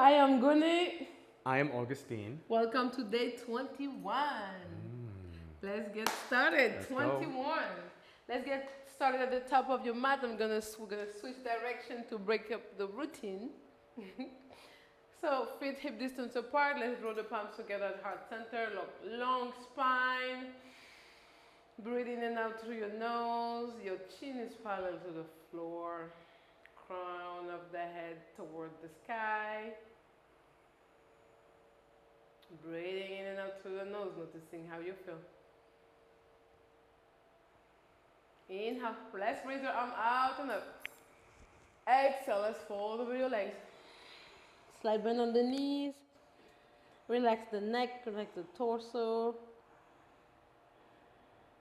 I am Ngone. I am Augustine. Welcome to day 21. Let's get started. Let's 21. go. Let's get started at the top of your mat. We're gonna switch direction to break up the routine. So feet hip distance apart. Let's draw the palms together at heart center. Long spine. Breathe in and out through your nose. Your chin is parallel to the floor. Crown of the head toward the sky. Breathing in and out through the nose, noticing how you feel. Inhale, let's raise your arm out and up. Exhale, let's fold over your legs. Slight bend on the knees. Relax the neck, relax the torso.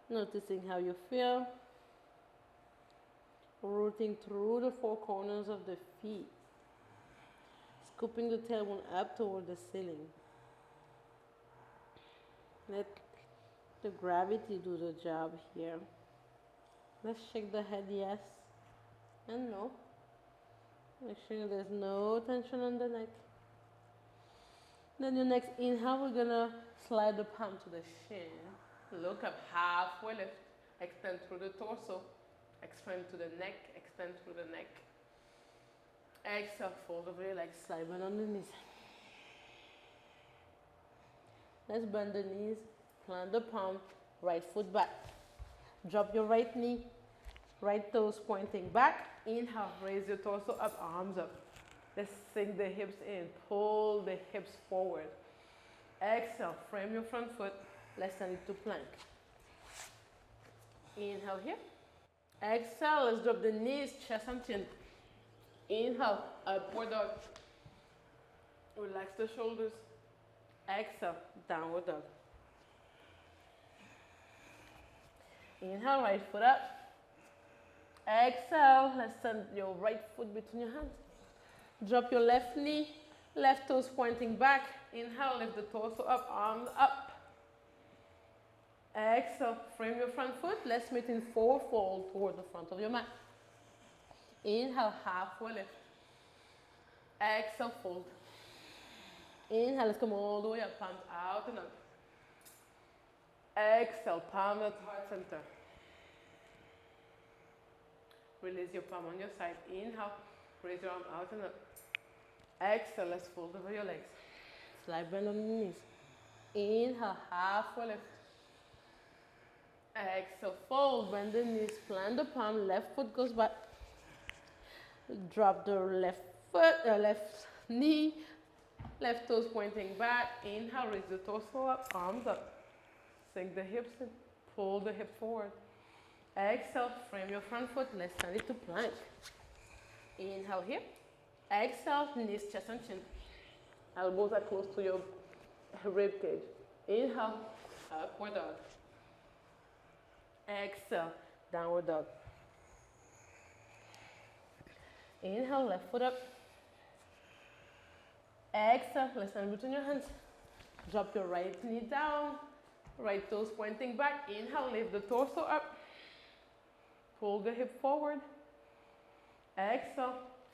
Noticing how you feel. Rooting through the four corners of the feet. Scooping the tailbone up toward the ceiling. Let the gravity do the job here. Let's shake the head yes and no. Make sure there's no tension on the neck. Then your next inhale, we're gonna slide the palm to the shin. Look up, halfway lift. Extend through the torso. Extend to the neck, extend through the neck. Exhale, fold over your legs, slide bend on the knees. Let's bend the knees, plant the palm, right foot back. Drop your right knee, right toes pointing back. Inhale, raise your torso up, arms up. Let's sink the hips in, pull the hips forward. Exhale, frame your front foot. Let's send it to plank. Inhale here. Exhale, let's drop the knees, chest and chin. Inhale, upward dog. Relax the shoulders. Exhale, downward dog. Inhale, right foot up. Exhale, let's send your right foot between your hands. Drop your left knee, left toes pointing back. Inhale, lift the torso up, arms up. Exhale, frame your front foot. Let's meet in forward fold toward the front of your mat. Inhale, halfway lift. Exhale, fold. Inhale, let's come all the way up, palms out and up. Exhale, palm at heart center. Release your palm on your side. Inhale, raise your arm out and up. Exhale, let's fold over your legs. Slide bend on the knees. Inhale, halfway lift. Exhale, fold, bend the knees, plant the palm, left foot goes back. Drop the left foot, left knee, left toes pointing back. Inhale, raise the torso up, arms up. Sink the hips in, pull the hip forward. Exhale, frame your front foot, let's send it to plank. Inhale here. Exhale, knees, chest and chin. Elbows are close to your rib cage. Inhale, upward dog. Exhale, downward dog. Inhale, left foot up. Exhale, let's stand between your hands. Drop your right knee down, right toes pointing back. Inhale, lift the torso up. Pull the hip forward. Exhale,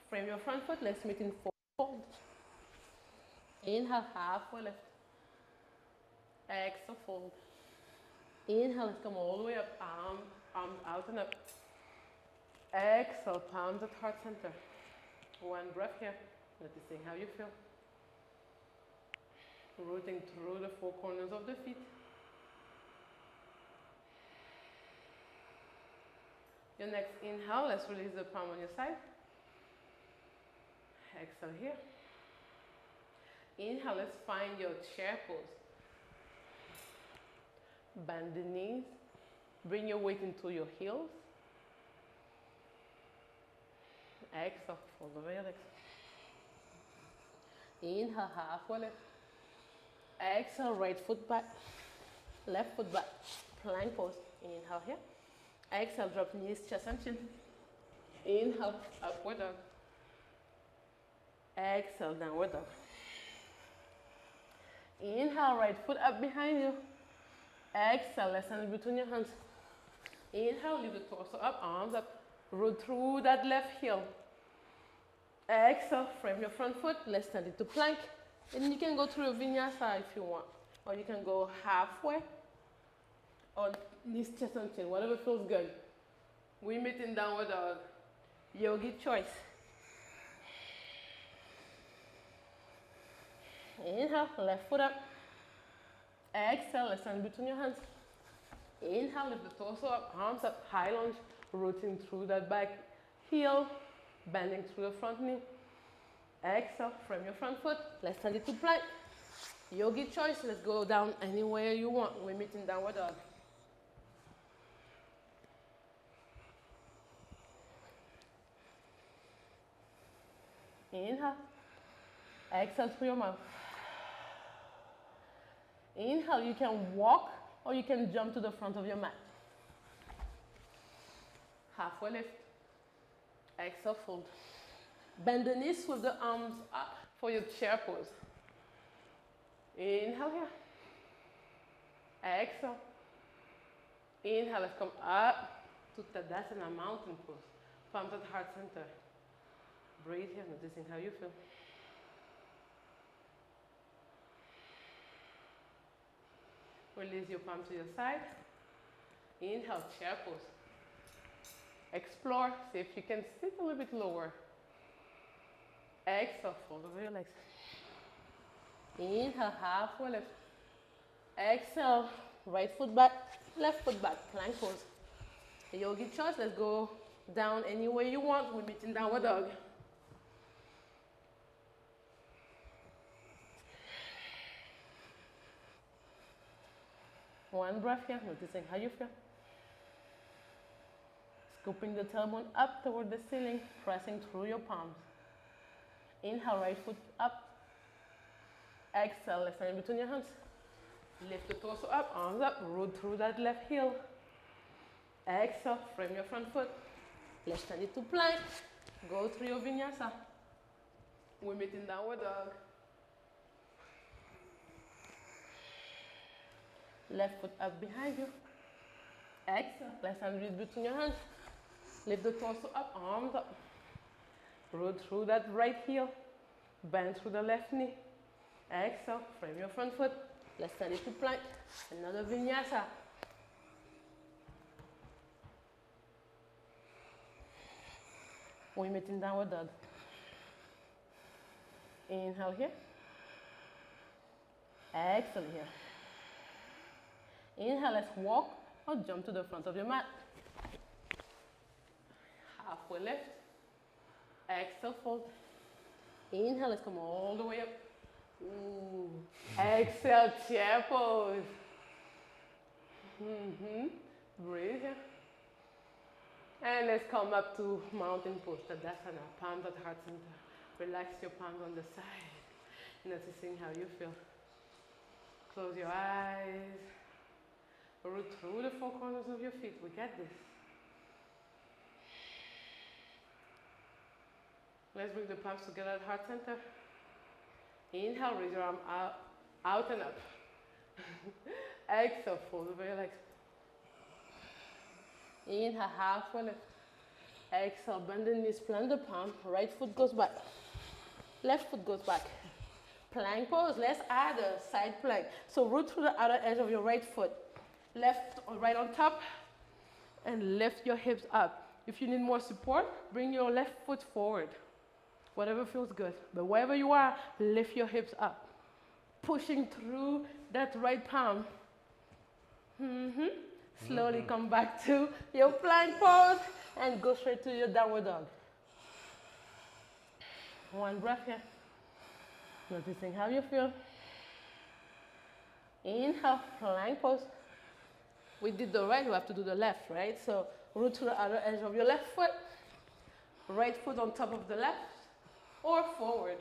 frame your front foot. Let's meet in forward fold. Inhale, halfway lift. Exhale, fold. Inhale, let's come all the way up, arms out and up. Exhale, palms at heart center. One breath here, noticing how you feel. Rooting through the four corners of the feet. Your next inhale, let's release the palm on your side. Exhale here. Inhale, let's find your chair pose. Bend the knees. Bring your weight into your heels. Exhale, fold over your legs. Inhale, halfway lift. Exhale, right foot back. Left foot back. Plank pose. Inhale here. Exhale, drop knees, chest and chin. Inhale, upward dog. Exhale, downward dog. Inhale, right foot up behind you. Exhale, let's send it between your hands. Inhale, lift the torso up, arms up. Root through that left heel. Exhale, frame your front foot. Let's send it to plank. And you can go through a vinyasa if you want. Or you can go halfway on knees, chest, and chin, whatever feels good. We meet in downward dog. Yogi choice. Inhale, left foot up. Exhale, let's stand between your hands. Inhale, lift the torso up, arms up, high lunge, rooting through that back heel, bending through the front knee. Exhale, frame your front foot. Let's send it to plank. Yogi choice, let's go down anywhere you want. We meet in downward dog. Inhale. Exhale through your mouth. Inhale, you can walk or you can jump to the front of your mat. Halfway lift. Exhale, fold. Bend the knees with the arms up for your chair pose. Inhale here. Exhale. Inhale, let's come up to Tadasana, mountain pose. Palms at heart center. Breathe here, noticing how you feel. Release your palm to your side. Inhale, chair pose. Explore, see if you can sit a little bit lower. Exhale, fold over your legs. Inhale, halfway lift. Exhale, right foot back, left foot back, plank pose. Yogi choice, let's go down any way you want. We meet in downward dog. One breath here, noticing how you feel. Scooping the tailbone up toward the ceiling, pressing through your palms. Inhale, right foot up. Exhale, left hand between your hands. Lift the torso up, arms up, root through that left heel. Exhale, frame your front foot. Let's send it to plank. Go through your vinyasa. We meet in downward dog. Left foot up behind you. Exhale, left hand reach between your hands. Lift the torso up, arms up. Root through that right heel. Bend through the left knee. Exhale, frame your front foot. Let's send it to plank. Another vinyasa. We meet in downward dog. Inhale here. Exhale here. Inhale, let's walk or jump to the front of your mat. Halfway lift. Exhale, fold. Inhale, let's come all the way up. Ooh. Exhale, chair pose. Breathe here. And let's come up to mountain pose, Tadasana, palms at heart center. Relax your palms on the side, noticing how you feel. Close your eyes. Root through the four corners of your feet. We got this. Let's bring the palms together at heart center. Inhale, raise your arm out and up. Exhale, fold over your legs. Inhale, halfway lift. Exhale, bend the knees, plant the palm. Right foot goes back. Left foot goes back. Plank pose. Let's add a side plank. So root through the outer edge of your right foot. Left or right on top. And lift your hips up. If you need more support, bring your left foot forward. Whatever feels good. But wherever you are, lift your hips up. Pushing through that right palm. Slowly come back to your plank pose and go straight to your downward dog. One breath here. Noticing how you feel. Inhale, plank pose. We did the right, we have to do the left, right? So root to the outer edge of your left foot. Right foot on top of the left or forward.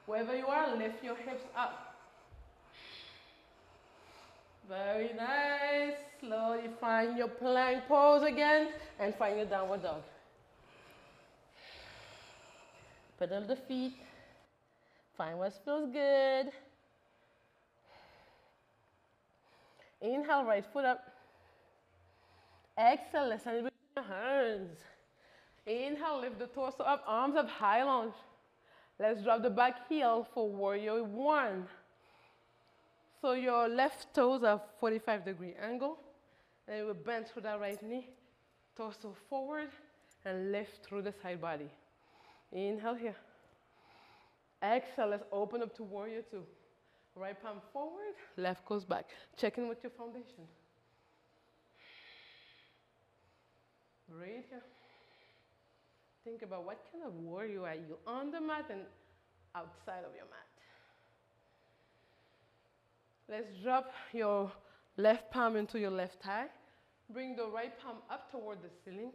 Wherever you are, lift your hips up. Very nice. Slowly find your plank pose again and find your downward dog. Pedal the feet. Find what feels good. Inhale, right foot up. Exhale, let's hand it between your hands. Inhale, lift the torso up, arms up, high lunge. Let's drop the back heel for warrior one. So your left toes are 45-degree angle. And you will bend through that right knee, torso forward, and lift through the side body. Inhale here. Exhale, let's open up to warrior two. Right palm forward, left goes back. Check in with your foundation. Breathe here. Think about what kind of warrior are you on the mat and outside of your mat. Let's drop your left palm into your left thigh. Bring the right palm up toward the ceiling.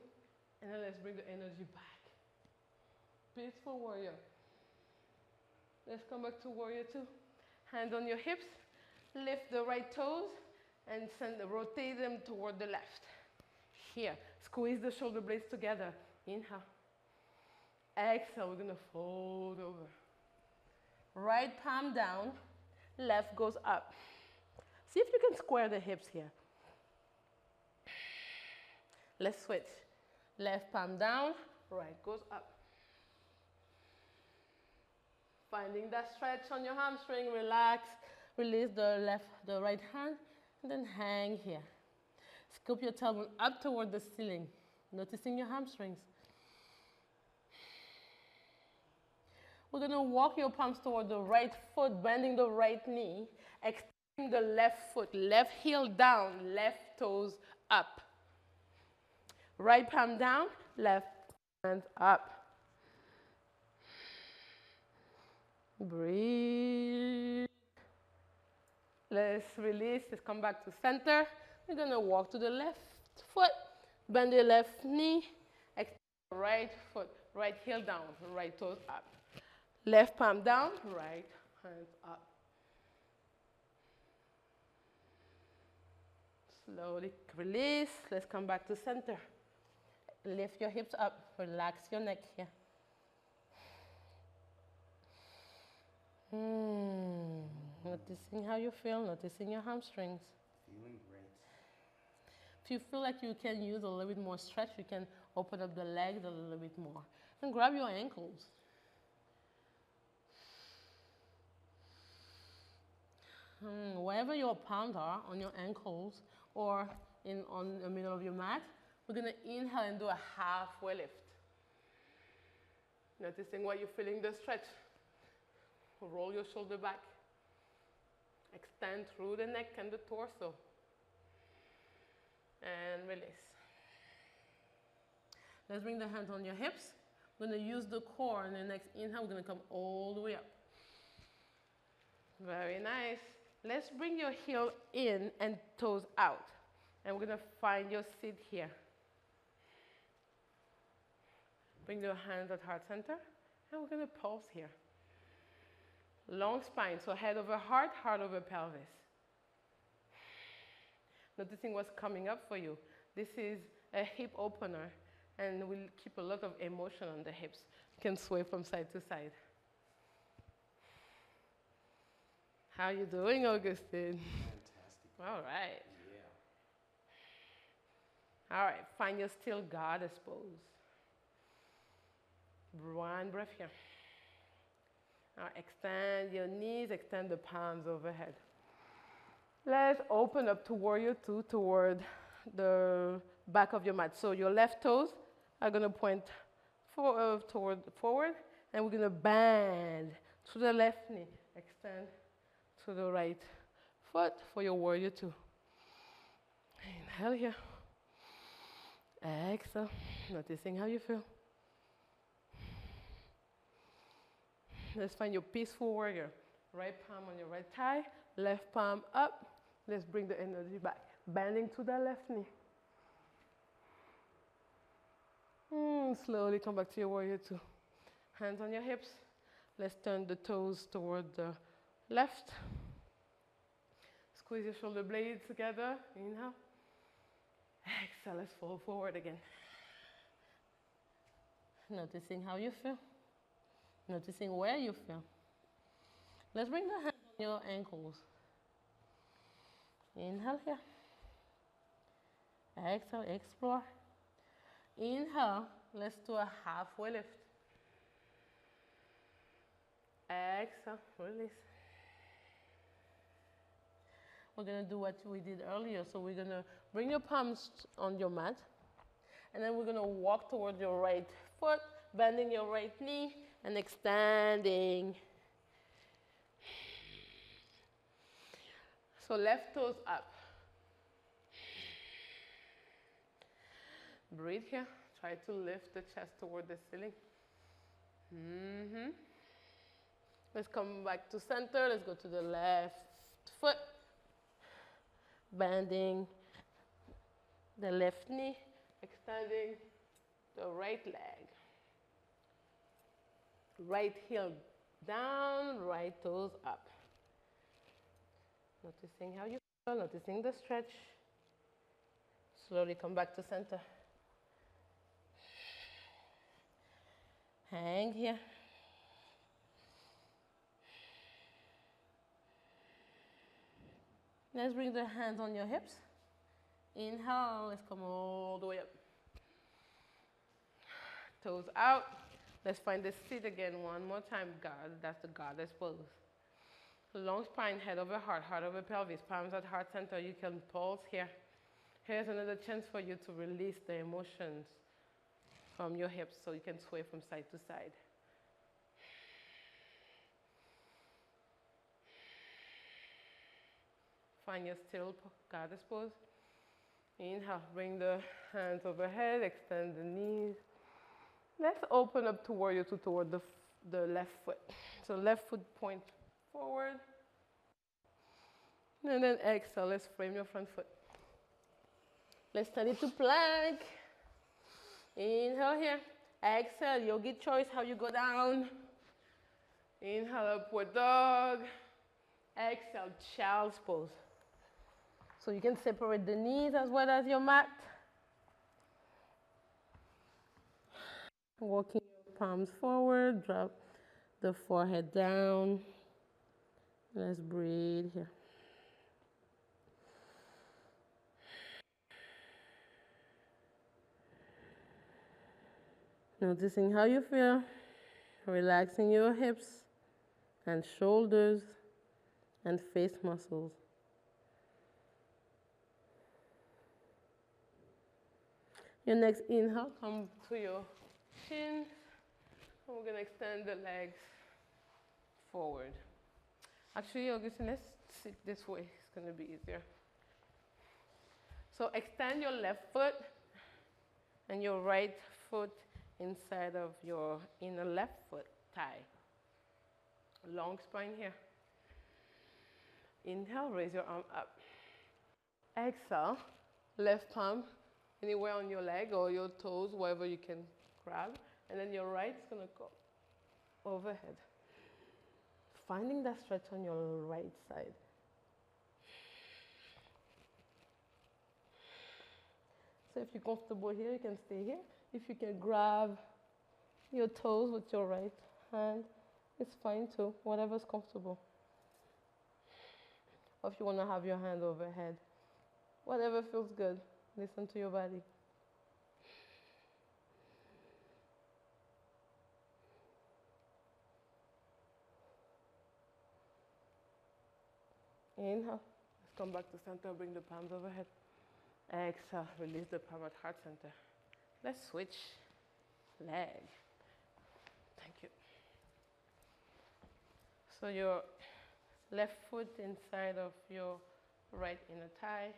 And then let's bring the energy back. Peaceful warrior. Let's come back to warrior two. Hands on your hips. Lift the right toes and rotate them toward the left. Here. Squeeze the shoulder blades together. Inhale. Exhale. We're going to fold over. Right palm down. Left goes up. See if you can square the hips here. Let's switch. Left palm down, right goes up. Finding that stretch on your hamstring, relax. Release the right hand, and then hang here. Scoop your tailbone up toward the ceiling, noticing your hamstrings. We're gonna walk your palms toward the right foot, bending the right knee, extending the left foot, left heel down, left toes up. Right palm down, left hand up. Breathe. Let's release, let's come back to center. We're gonna walk to the left foot, bend the left knee, extend the right foot, right heel down, right toes up. Left palm down, right hand up. Slowly release, let's come back to center. Lift your hips up, relax your neck here. Noticing how you feel, noticing your hamstrings. Feeling great. If you feel like you can use a little bit more stretch, you can open up the legs a little bit more. And grab your ankles. Wherever your palms are, on your ankles or on the middle of your mat, we're going to inhale and do a halfway lift. Noticing what you're feeling the stretch. Roll your shoulder back. Extend through the neck and the torso. And release. Let's bring the hands on your hips. We're going to use the core, and the next inhale, we're going to come all the way up. Very nice. Let's bring your heel in and toes out. And we're going to find your seat here. Bring your hands at heart center. And we're going to pulse here. Long spine, so head over heart, heart over pelvis. Noticing what's coming up for you. This is a hip opener, and we'll keep a lot of emotion on the hips. You can sway from side to side. How you doing, Augustine? Fantastic. All right. Yeah. All right, find your still goddess pose. One breath here. Now extend your knees, extend the palms overhead. Let's open up to warrior two toward the back of your mat. So your left toes are going to point toward forward, and we're going to bend to the left knee. Extend to the right foot for your warrior two. Inhale here. Exhale. Noticing how you feel. Let's find your peaceful warrior. Right palm on your right thigh, left palm up. Let's bring the energy back. Bending to the left knee. Slowly come back to your warrior two. Hands on your hips. Let's turn the toes toward the left. Squeeze your shoulder blades together. Inhale. Exhale. Let's fall forward again. Noticing how you feel. Noticing where you feel. Let's bring the hands on your ankles. Inhale here. Exhale, explore. Inhale, Let's do a halfway lift. Exhale, release. We're gonna do what we did earlier. So we're gonna bring your palms on your mat, and then we're gonna walk toward your right foot, bending your right knee and extending. So left toes up. Breathe here. Try to lift the chest toward the ceiling. Let's come back to center. Let's go to the left foot. Bending the left knee, extending the right leg. Right heel down, right toes up. Noticing how you feel, noticing the stretch. Slowly come back to center. Hang here. Let's bring the hands on your hips. Inhale, let's come all the way up. Toes out. Let's find the seat again one more time. God, that's the goddess pose. Long spine, head over heart, heart over pelvis, palms at heart center. You can pulse here. Here's another chance for you to release the emotions from your hips so you can sway from side to side. Find your still goddess pose. Inhale, bring the hands overhead, extend the knees. Let's open up toward the left foot. So left foot point forward. And then exhale, let's frame your front foot. Let's turn it to plank. Inhale here. Exhale, yogi choice, how you go down. Inhale, upward dog. Exhale, child's pose. So you can separate the knees as well as your mat. Walking your palms forward, drop the forehead down. Let's breathe here. Noticing how you feel, relaxing your hips and shoulders and face muscles. Your next inhale, come to your chin. And we're going to extend the legs forward. Actually, Augustine, let's sit this way. It's going to be easier. So extend your left foot and your right foot inside of your inner left foot thigh. Long spine here. Inhale, raise your arm up. Exhale, left palm anywhere on your leg or your toes, wherever you can grab. And then your right is going to go overhead. Finding that stretch on your right side. So if you're comfortable here, you can stay here. If you can grab your toes with your right hand, it's fine too, whatever's comfortable. Or if you want to have your hand overhead, whatever feels good. Listen to your body. Inhale. Let's come back to center. Bring the palms overhead. Exhale. Release the palm at heart center. Let's switch leg. Thank you. So your left foot inside of your right inner thigh.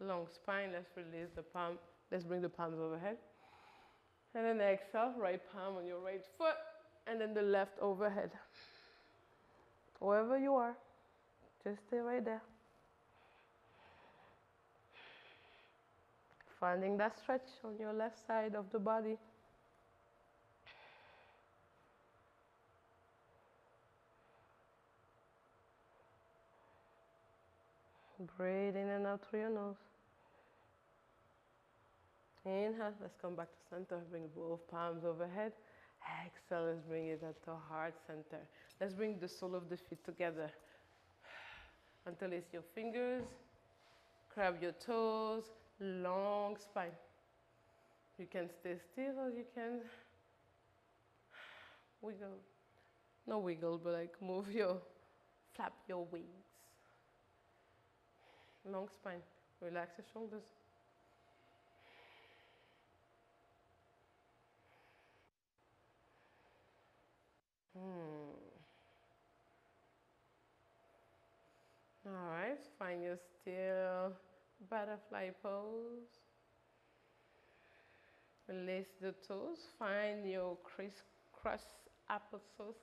Long spine. Let's release the palm. Let's bring the palms overhead. And then exhale. Right palm on your right foot. And then the left overhead. Wherever you are. Just stay right there. Finding that stretch on your left side of the body. Breathe in and out through your nose. Inhale, let's come back to center. Bring both palms overhead. Exhale, let's bring it at the heart center. Let's bring the sole of the feet together. Interlace your fingers. Grab your toes. Long spine. You can stay still or you can wiggle. No wiggle, but like move your, flap your wings. Long spine. Relax your shoulders. Hmm. All right, find your still butterfly pose. Release the toes. Find your crisscross applesauce.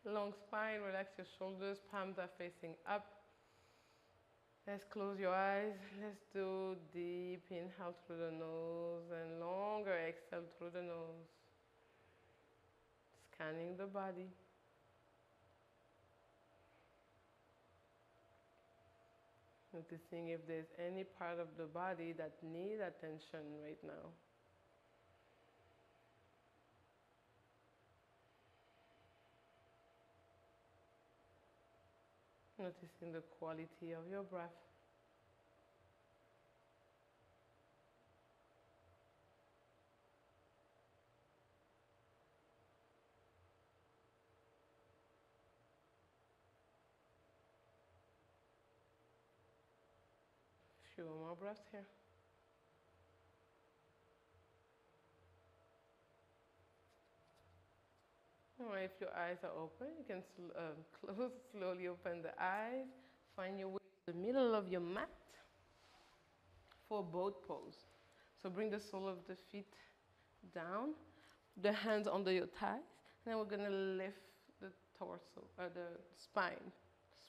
Long spine. Relax your shoulders. Palms are facing up. Let's close your eyes. Let's do deep inhale through the nose and longer exhale through the nose. Scanning the body. Noticing if there's any part of the body that needs attention right now. Noticing the quality of your breath. Few more breaths here. All right, if your eyes are open, you can close, slowly open the eyes. Find your way to the middle of your mat for boat pose. So bring the sole of the feet down, the hands under your thighs, and then we're gonna lift the torso, the spine,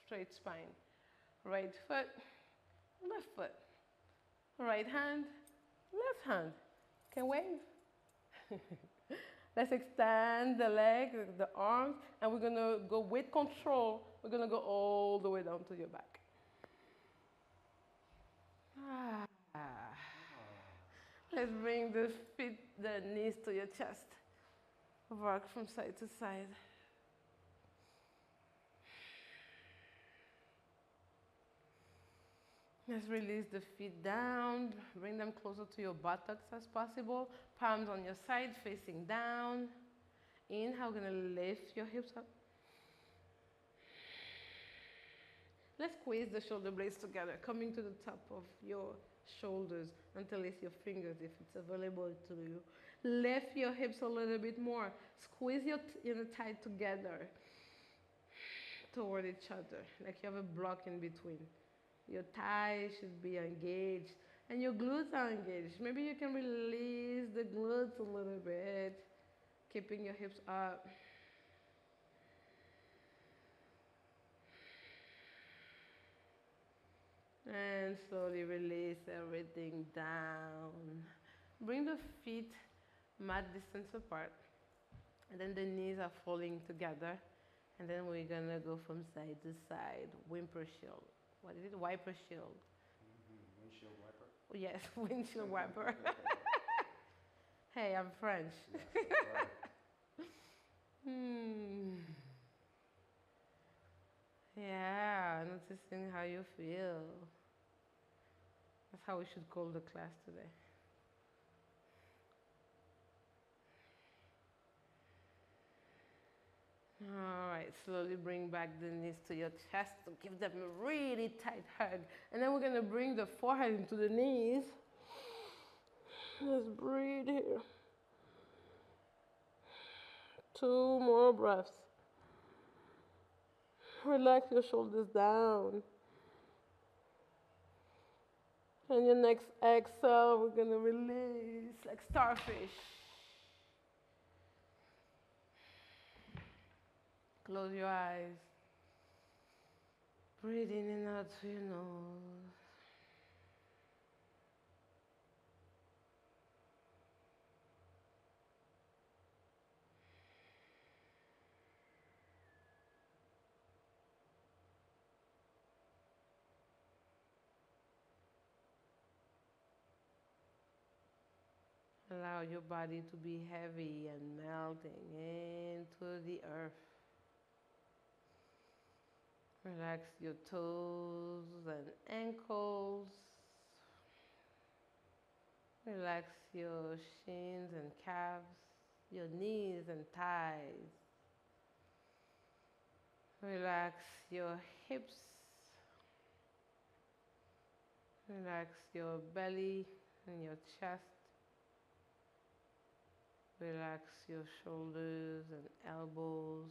straight spine. Right foot, left foot. Right hand, left hand. Can wave. Let's extend the legs, the arms, and we're gonna go with control. We're gonna go all the way down to your back. Ah. Let's bring the feet, the knees to your chest. Rock from side to side. Let's release the feet down. Bring them closer to your buttocks as possible. Palms on your side, facing down. Inhale, we're gonna lift your hips up. Let's squeeze the shoulder blades together, coming to the top of your shoulders until it's your fingers, if it's available to you. Lift your hips a little bit more. Squeeze your inner thigh together toward each other, like you have a block in between. Your thighs should be engaged and your glutes are engaged. Maybe you can release the glutes a little bit, keeping your hips up. And slowly release everything down. Bring the feet mat distance apart. And then the knees are falling together. And then we're gonna go from side to side. Whimper shield. What is it? Wiper shield. Windshield wiper? Oh, yes, windshield wiper. Hey, I'm French. Yes, that's right. Yeah, noticing how you feel. That's how we should call the class today. All right, slowly bring back the knees to your chest to give them a really tight hug. And then we're gonna bring the forehead into the knees. Let's breathe here. 2 more breaths. Relax your shoulders down. And your next exhale, we're gonna release like starfish. Close your eyes. Breathe in and out through your nose. Allow your body to be heavy and melting into the earth. Relax your toes and ankles. Relax your shins and calves, your knees and thighs. Relax your hips. Relax your belly and your chest. Relax your shoulders and elbows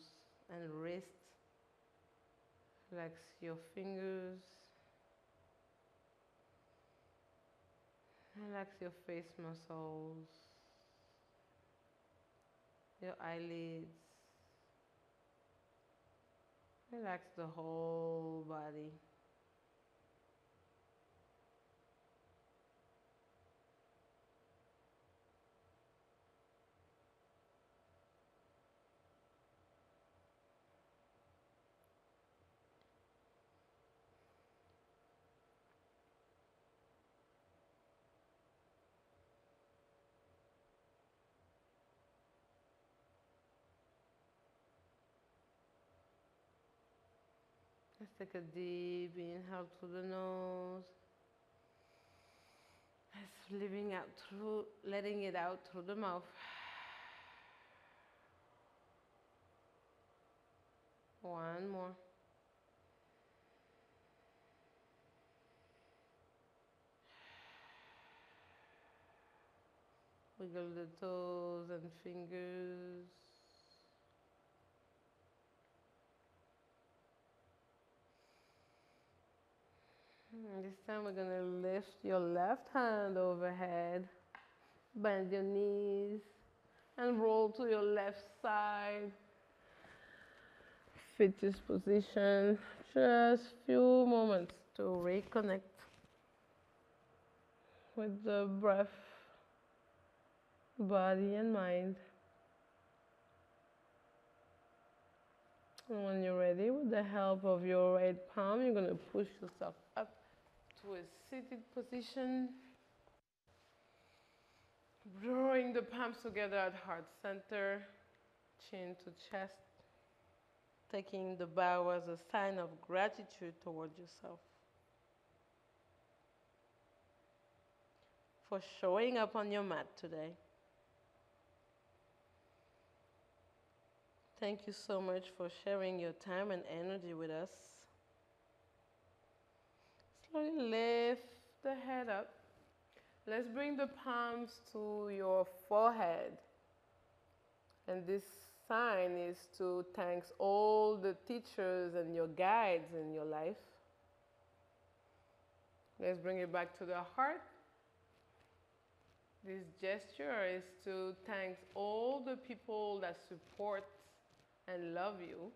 and wrists. Relax your fingers. Relax your face muscles, your eyelids. Relax the whole body. Let's take a deep inhale through the nose. Let's letting it out through the mouth. One more. Wiggle the toes and fingers. This time we're gonna lift your left hand overhead, bend your knees, and roll to your left side. Fetus position. Just few moments to reconnect with the breath, body, and mind. And when you're ready, with the help of your right palm, you're gonna push yourself up to a seated position. Drawing the palms together at heart center, chin to chest. Taking the bow as a sign of gratitude towards yourself for showing up on your mat today. Thank you so much for sharing your time and energy with us. Slowly lift the head up. Let's bring the palms to your forehead. And this sign is to thank all the teachers and your guides in your life. Let's bring it back to the heart. This gesture is to thank all the people that support and love you.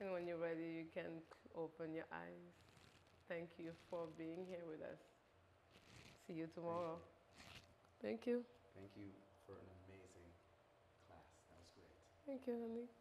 And when you're ready, you can open your eyes. Thank you for being here with us. See you tomorrow. Thank you. Thank you for an amazing class. That was great. Thank you, honey.